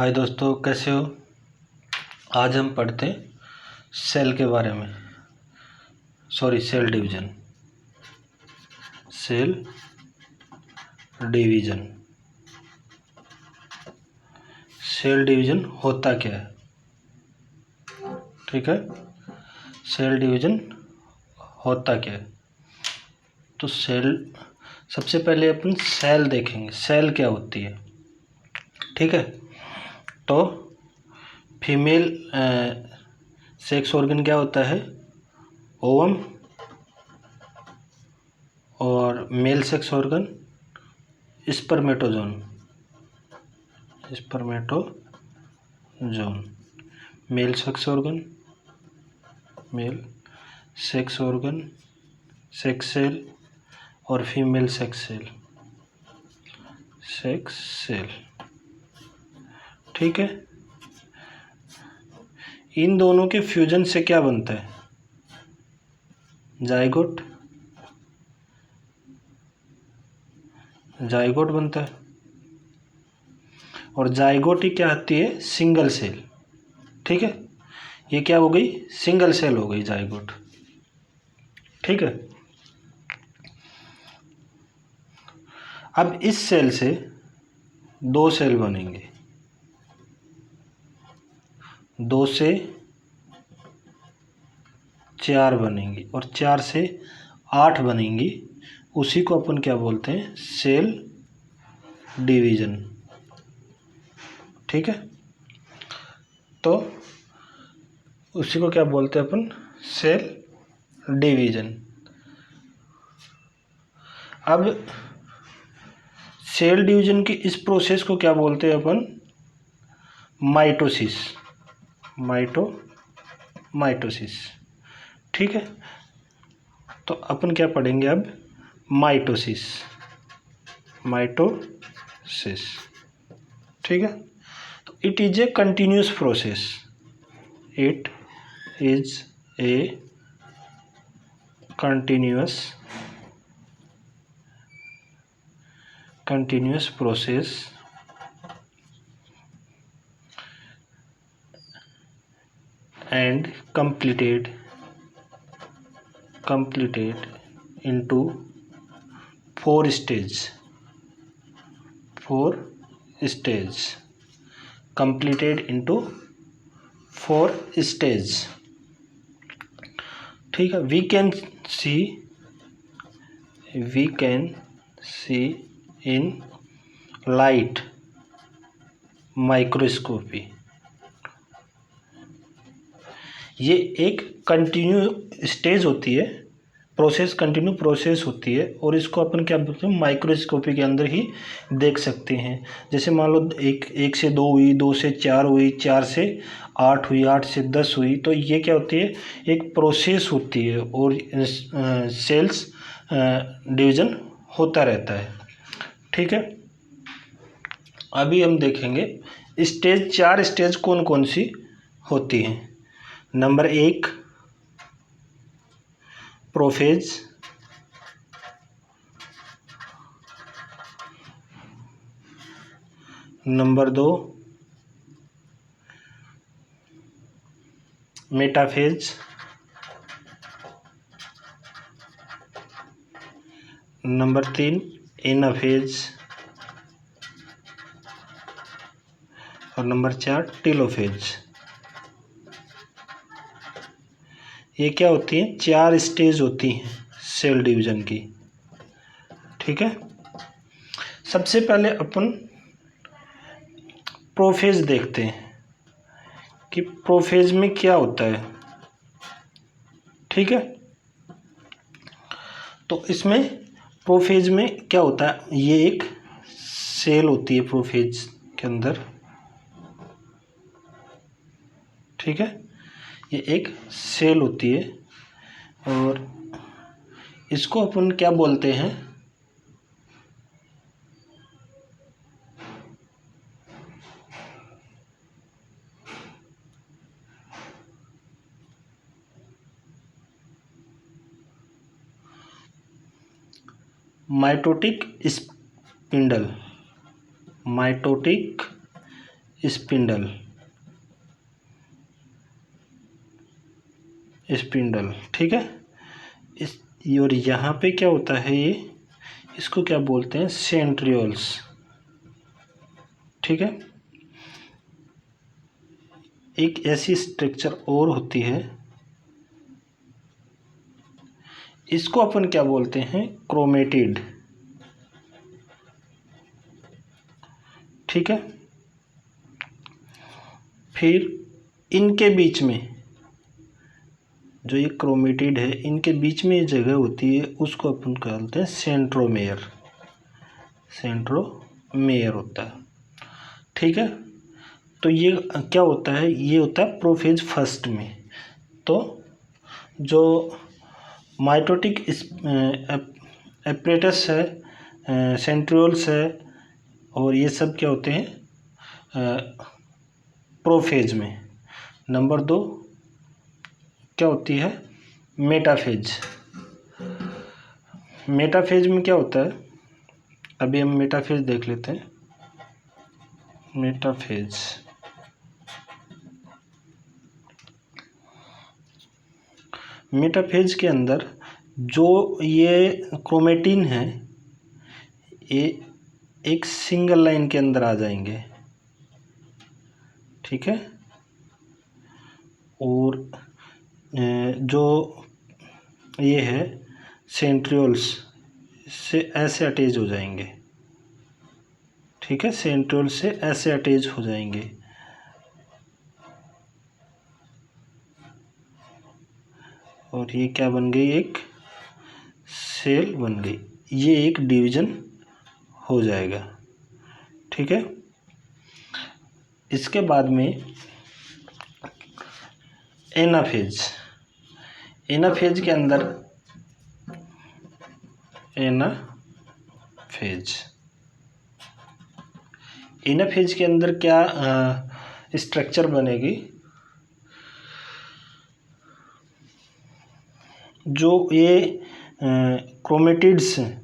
हाय दोस्तों, कैसे हो। आज हम पढ़ते हैं सेल के बारे में। Cell division. Cell division cell division होता क्या है। ठीक है, सेल डिवीज़न होता क्या है। तो सबसे पहले अपन सेल देखेंगे, सेल क्या होती है। ठीक है, तो फीमेल सेक्स ऑर्गन क्या होता है, ओवम, और male sex organ spermatozoon. Male sex organ sex cell और फीमेल सेक्स सेल। ठीक है, इन दोनों के फ्यूजन से क्या बनता है, जाइगोट बनता है। और जाइगोट ही क्या आती है, सिंगल सेल। ठीक है, ये क्या हो गई, सिंगल सेल हो गई जाइगोट। ठीक है, अब इस सेल से दो सेल बनेंगे, 2 से 4 बनेंगी और 4 से 8 बनेंगी। उसी को अपन क्या बोलते हैं, सेल डिवीज़न। ठीक है, तो उसी को क्या बोलते हैं अपन, सेल डिवीज़न। अब सेल डिवीज़न की इस प्रोसेस को क्या बोलते हैं अपन, माइटोसिस। ठीक है, तो अपन क्या पढ़ेंगे अब, माइटोसिस। ठीक है, तो it is a continuous process. It is a continuous process and completed into 4 stages. Completed into 4 stages. ठीक है, we can see in light microscopy. ये एक कंटिन्यू स्टेज होती है, कंटिन्यू प्रोसेस होती है, और इसको अपन क्या बोलते हैं, माइक्रोस्कोपी के अंदर ही देख सकते हैं। जैसे मान लो एक से 2 हुई, 2 से 4 हुई, 4 से 8 हुई, 8 से 10 हुई, तो ये क्या होती है, एक प्रोसेस होती है और सेल्स डिवीज़न होता रहता है। ठीक है, अभी हम देखेंगे 4 स्टेज कौन कौन सी होती हैं। Number 1 prophase, number 2 metaphase, number 3 anaphase, और नंबर 4 टेलोफेज। ये क्या होती हैं, 4 स्टेज होती हैं सेल डिवीज़न की। ठीक है, सबसे पहले अपन प्रोफेज देखते हैं कि प्रोफेज में क्या होता है। ठीक है, तो इसमें प्रोफेज में क्या होता है, ये एक सेल होती है प्रोफेज के अंदर। ठीक है, ये एक सेल होती है और इसको अपन क्या बोलते हैं, माइटोटिक स्पिंडल, ठीक है। इस और यहाँ पे क्या होता है, ये इसको क्या बोलते हैं, सेंट्रियोल्स, ठीक है। एक ऐसी स्ट्रक्चर और होती है, इसको अपन क्या बोलते हैं, क्रोमेटिड, ठीक है। फिर इनके बीच में जो ये क्रोमेटिड है, इनके बीच में ये जगह होती है, उसको अपन कहते हैं सेंट्रोमेयर, सेंट्रोमेयर होता है, ठीक है। तो ये क्या होता है, ये होता है प्रोफेज फर्स्ट में। तो जो माइटोटिक एपरेटस है, सेंट्रियोल्स है, और ये सब क्या होते हैं प्रोफेज में। नंबर 2 क्या होती है, मेटाफेज। मेटाफेज में क्या होता है, अभी हम मेटाफेज देख लेते हैं। मेटाफेज के अंदर जो ये क्रोमेटिन है, ये एक सिंगल लाइन के अंदर आ जाएंगे, ठीक है। और जो ये है सेंट्रियोल्स से ऐसे अटैच हो जाएंगे, ठीक है, सेंट्रियोल से ऐसे अटैच हो जाएंगे। और ये क्या बन गई, एक सेल बन गई, ये एक डिवीजन हो जाएगा, ठीक है। इसके बाद में एनाफेज, एनाफेज के अंदर एनाफेज के अंदर क्या स्ट्रक्चर बनेगी, जो ये क्रोमेटिड्स हैं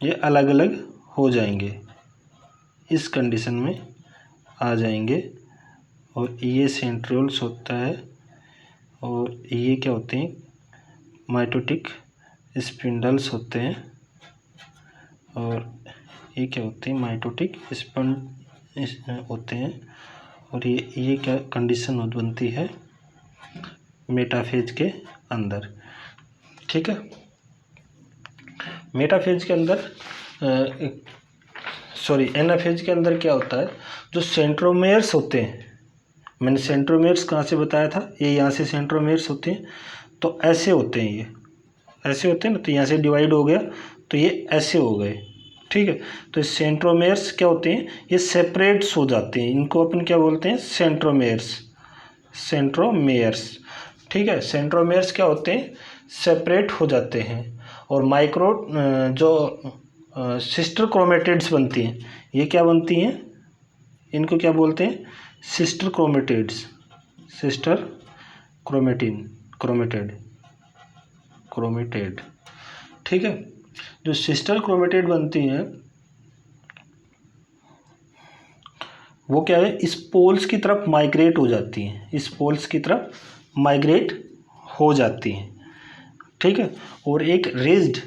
ये अलग अलग हो जाएंगे, इस कंडीशन में आ जाएंगे। और ये सेंट्रियोल्स होता है, और ये क्या होते हैं, माइटोटिक स्पिंडल्स होते हैं, और ये क्या होते हैं, माइटोटिक होते हैं। और ये क्या कंडीशन बनती है मेटाफेज के अंदर, ठीक है। मेटाफेज के अंदर एनाफेज के अंदर क्या होता है, जो सेंट्रोमेयर्स होते हैं, मैंने सेंट्रोमेयर्स कहाँ से बताया था, ये यहाँ से सेंट्रोमेयर्स होते हैं, तो ऐसे होते हैं, ये ऐसे होते हैं ना, तो यहाँ से डिवाइड हो गया, तो ये ऐसे हो गए, ठीक है। तो सेंट्रोमेयर्स क्या होते हैं, ये सेपरेट्स हो जाते हैं, इनको अपन क्या बोलते हैं, सेंट्रोमेयर्स, ठीक है। सेंट्रोमेयर्स क्या होते हैं, सेपरेट हो जाते हैं। और माइक्रो जो सिस्टर क्रोमेटिड्स बनती हैं, ये क्या बनती हैं, इनको क्या बोलते हैं, सिस्टर क्रोमेटेड, ठीक है। जो सिस्टर क्रोमेटेड बनती हैं वो क्या है, इस पोल्स की तरफ माइग्रेट हो जाती हैं, ठीक है। और एक रिज्ड,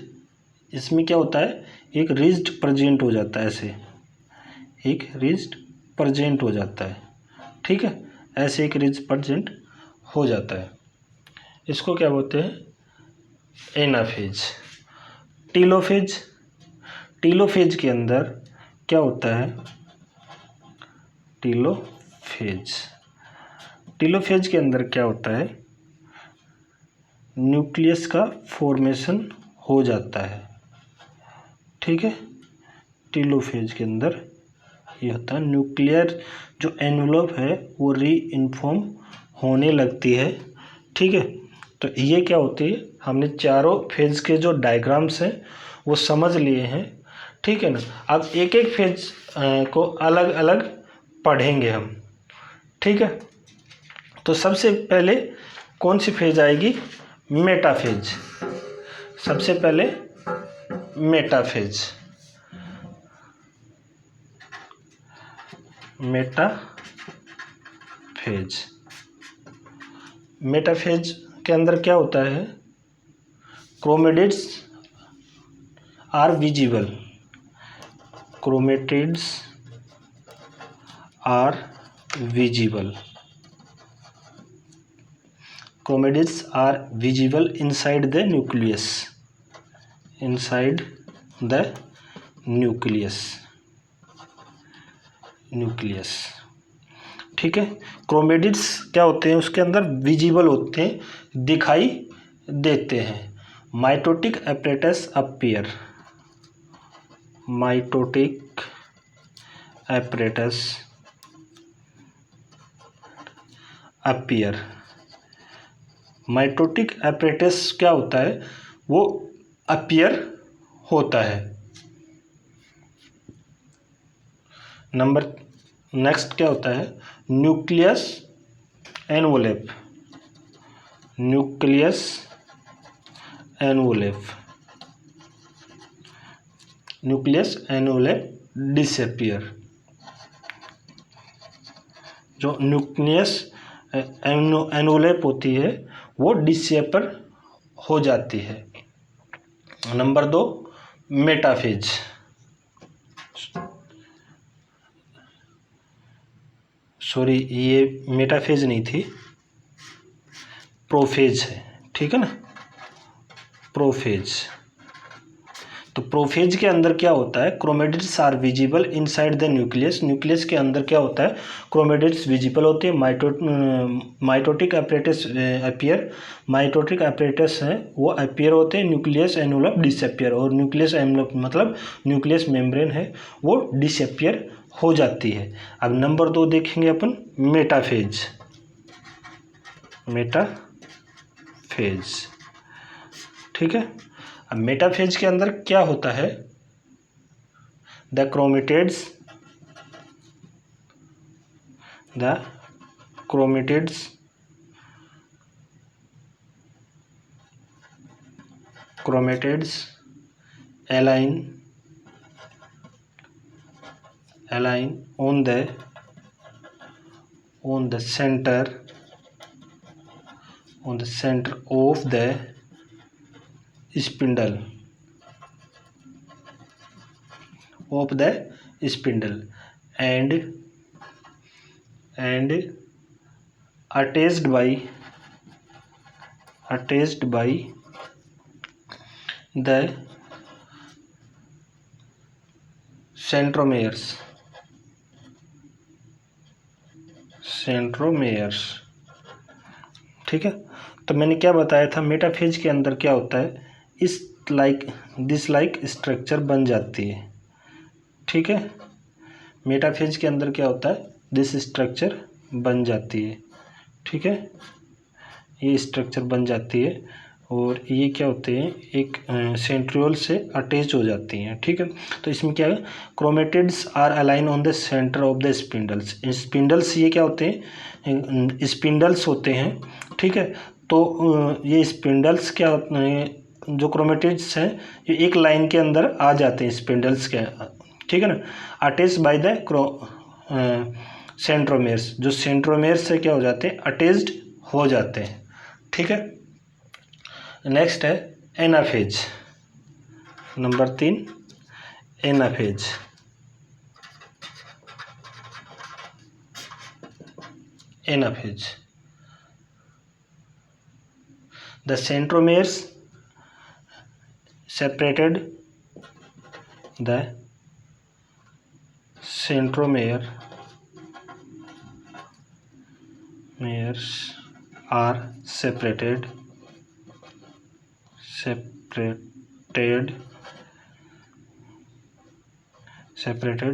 इसमें क्या होता है, एक रिज्ड प्रेजेंट हो जाता है, ऐसे एक रिज्ड प्रेजेंट हो जाता है, ठीक है, ऐसे एक रिज्ड प्रेजेंट हो जाता है। इसको क्या बोलते हैं, एनाफेज। टीलोफेज के अंदर क्या होता है, टीलोफेज के अंदर क्या होता है, न्यूक्लियस का फॉर्मेशन हो जाता है, ठीक है। टीलोफेज के अंदर ये होता है, न्यूक्लियर जो एनवलप है वो रीइंफॉर्म होने लगती है, ठीक है। तो ये क्या होती है, हमने चारों फेज के जो डायग्राम्स हैं वो समझ लिए हैं, ठीक है ना। अब एक एक फेज को अलग अलग पढ़ेंगे हम, ठीक है। तो सबसे पहले कौन सी फेज आएगी, मेटाफेज। सबसे पहले मेटाफेज, मेटाफेज। मेटाफेज के अंदर क्या होता है, chromatids are visible, chromatids are visible, chromatids are visible inside the nucleus, inside the nucleus, nucleus. ठीक है, क्रोमेटिड्स क्या होते हैं, उसके अंदर विजिबल होते हैं, दिखाई देते हैं। Mitotic apparatus appear, mitotic apparatus appear. Mitotic apparatus क्या होता है, वो अपीयर होता है। नंबर नेक्स्ट क्या होता है, न्यूक्लियस एनवोलेप, न्यूक्लियस एनवोलेप, न्यूक्लियस एनवोलेप डिसअपियर। जो न्यूक्लियस एनवोलेप होती है वो डिसअपियर हो जाती है। नंबर 2 मेटाफेज, सॉरी ये मेटाफेज नहीं थी, प्रोफेज है, ठीक है ना, प्रोफेज। तो प्रोफेज के अंदर क्या होता है, chromatids are visible inside the nucleus, nucleus के अंदर क्या होता है, क्रोमेटिड्स विजिबल होते हैं। Mitotic apparatus appear, mitotic apparatus है वो अपीयर होते हैं, न्यूक्लियस एनवलप डिसअपियर, और न्यूक्लियस एनवलप मतलब न्यूक्लियस मेम्ब्रेन है वो डिसअपियर हो जाती है। अब नंबर 2 देखेंगे अपन, मेटाफेज, मेटाफेज। ठीक है, अब मेटाफेज के अंदर क्या होता है, the chromatids align on the center of the spindle, and attached by the centromeres, ठीक है। तो मैंने क्या बताया था, मेटाफेज के अंदर क्या होता है, दिस लाइक स्ट्रक्चर बन जाती है। ठीक है, मेटाफेज के अंदर क्या होता है, दिस स्ट्रक्चर बन जाती है। ठीक है, ये स्ट्रक्चर बन जाती है और ये क्या होते हैं, एक सेंट्रियोल से अटैच हो जाती हैं। ठीक है, तो इसमें क्या है, chromatids are align on the centre of the spindles. Spindles ये क्या होते हैं, स्पिंडल्स होते हैं। ठीक है, तो ये स्पिंडल्स क्या होते हैं, जो क्रोमेटिड्स हैं ये एक लाइन के अंदर आ जाते हैं स्पिंडल्स के, ठीक है ना, अटैच बाय द सेंट्रोमेर्स, जो सेंट्रोमेर्स से क्या हो जाते हैं, अटैच्ड हो जाते हैं। ठीक है, नेक्स्ट है anaphase, number 3 anaphase. Anaphase, the centromeres separated, the centromeres are separated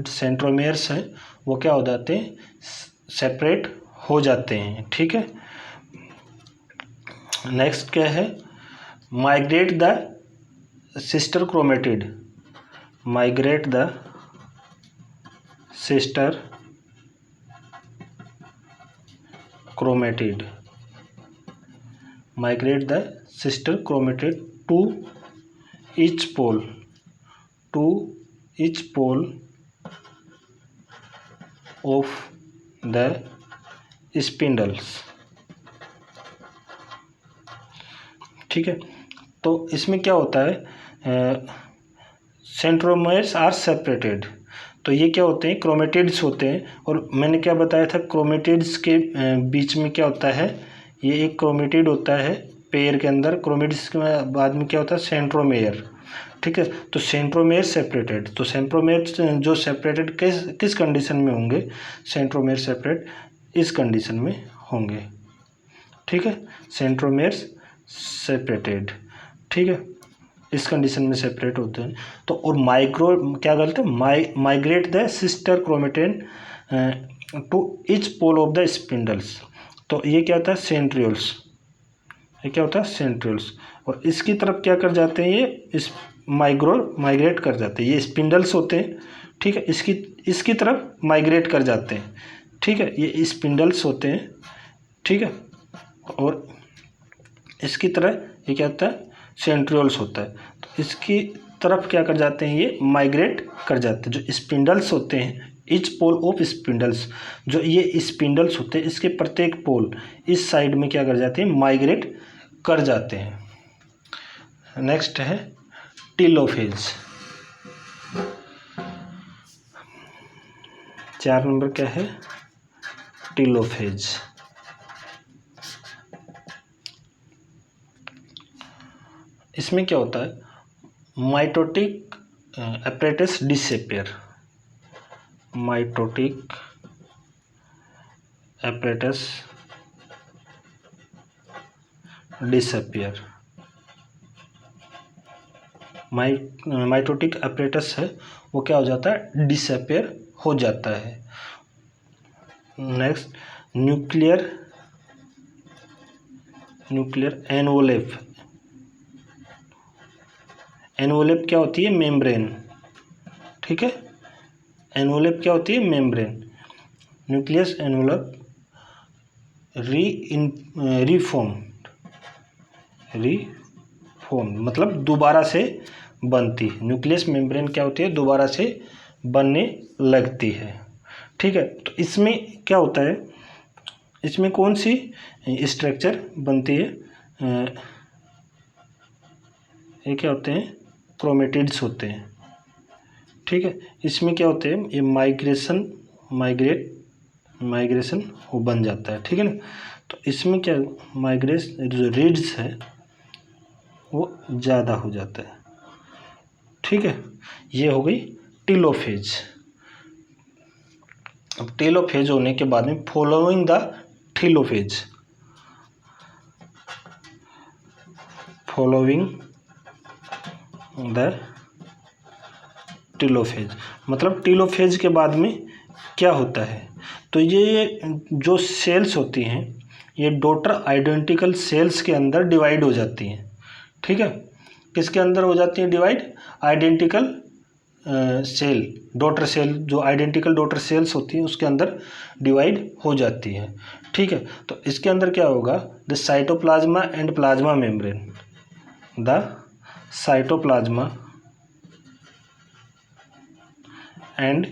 centromeres हैं वो क्या हो जाते हैं, सेपरेट हो जाते हैं। ठीक है, नेक्स्ट क्या है, migrate the sister chromatid, migrate the sister chromatid, migrate the sister chromatid to each pole of the spindles. ठीक है, तो इसमें क्या होता है, सेंट्रोमेयर्स आर सेपरेटेड। तो ये क्या होते हैं, क्रोमेटिड्स होते हैं। और मैंने क्या बताया था, क्रोमेटिड्स के बीच में क्या होता है, ये एक क्रोमेटिड होता है पेयर के अंदर, क्रोमेटिड्स के बाद में क्या होता है, सेंट्रोमेयर। ठीक है, तो सेंट्रोमेयर सेपरेटेड, तो सेंट्रोमेयर जो सेपरेटेड किस कंडीशन में होंगे, सेंट्रोमेयर सेपरेट इस कंडीशन में होंगे। ठीक है, सेंट्रोमेयर सेपरेटेड, ठीक है, इस कंडीशन में सेपरेट होते हैं। तो और माइक्रो क्या करते हैं, migrate the sister chromatin to each pole of the spindles. तो ये क्या होता है, सेंट्रियोल्स, ये क्या होता है, सेंट्रियोल्स। और इसकी तरफ क्या कर जाते हैं, ये इस माइग्रेट कर जाते हैं, ये स्पिंडल्स होते हैं। ठीक है, इसकी तरफ माइग्रेट कर जाते हैं। ठीक है, ये स्पिंडल्स होते हैं। ठीक है, और इसकी तरह ये क्या होता है, सेंट्रियोल्स होता है। तो इसकी तरफ क्या कर जाते हैं, ये माइग्रेट कर जाते हैं। जो स्पिंडल्स होते हैं, ईच पोल ऑफ स्पिंडल्स, जो ये स्पिंडल्स होते हैं, इसके प्रत्येक पोल इस साइड में क्या कर जाते हैं, माइग्रेट कर जाते हैं। नेक्स्ट है टीलोफेज। 4 नंबर क्या है, टीलोफेज। इसमें क्या होता है, mitotic apparatus disappear, mitotic apparatus disappear. Mitotic apparatus है वो क्या हो जाता है, डिसअपियर हो जाता है। Next, nuclear एनवोलेप। एनवोलेप क्या होती है, मेम्ब्रेन। ठीक है, एनवोलेप क्या होती है, मेम्ब्रेन। न्यूक्लियस एनवोलेप रीफॉर्म मतलब दोबारा से बनती है। न्यूक्लियस मेम्ब्रेन क्या होती है, दोबारा से बनने लगती है। ठीक है, तो इसमें क्या होता है, इसमें कौन सी स्ट्रक्चर बनती है, ये क्या होते हैं, क्रोमेटिड्स होते हैं। ठीक है, इसमें क्या होते हैं, ये माइग्रेशन वो बन जाता है। ठीक है ना, तो इसमें क्या माइग्रेशन जो रीड्स है वो ज़्यादा हो जाता है। ठीक है, ये हो गई टीलोफेज। अब टेलोफेज होने के बाद में following the telophase, following the telophase मतलब टीलोफेज के बाद में क्या होता है, तो ये जो सेल्स होती हैं ये डॉटर आइडेंटिकल सेल्स के अंदर डिवाइड हो जाती हैं। ठीक है, किसके अंदर हो जाती है divide, identical cell, daughter cell, जो आइडेंटिकल डॉटर सेल्स होती हैं उसके अंदर डिवाइड हो जाती है। ठीक है, तो इसके अंदर क्या होगा, the cytoplasma and plasma membrane, the cytoplasma and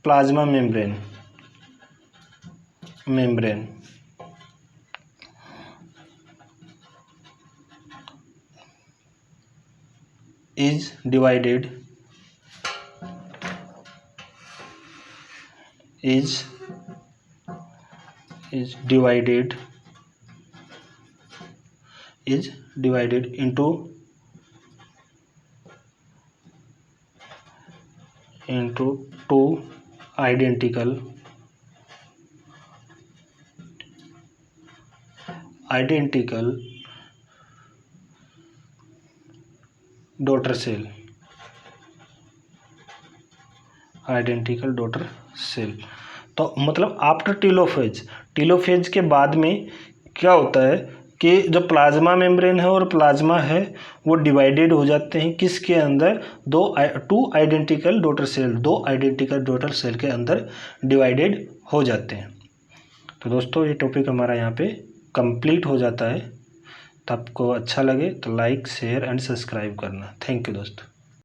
plasma membrane is divided into two identical daughter cell, identical daughter cell. तो मतलब आफ्टर टीलोफेज के बाद में क्या होता है कि जो प्लाज्मा मेम्ब्रेन है और प्लाज्मा है वो डिवाइडेड हो जाते हैं किसके अंदर, two identical daughter cell, 2 identical daughter cell के अंदर डिवाइडेड हो जाते हैं। तो दोस्तों ये टॉपिक हमारा यहाँ पे कंप्लीट हो जाता है। तो आपको अच्छा लगे तो लाइक शेयर एंड सब्सक्राइब करना। थैंक यू दोस्तों।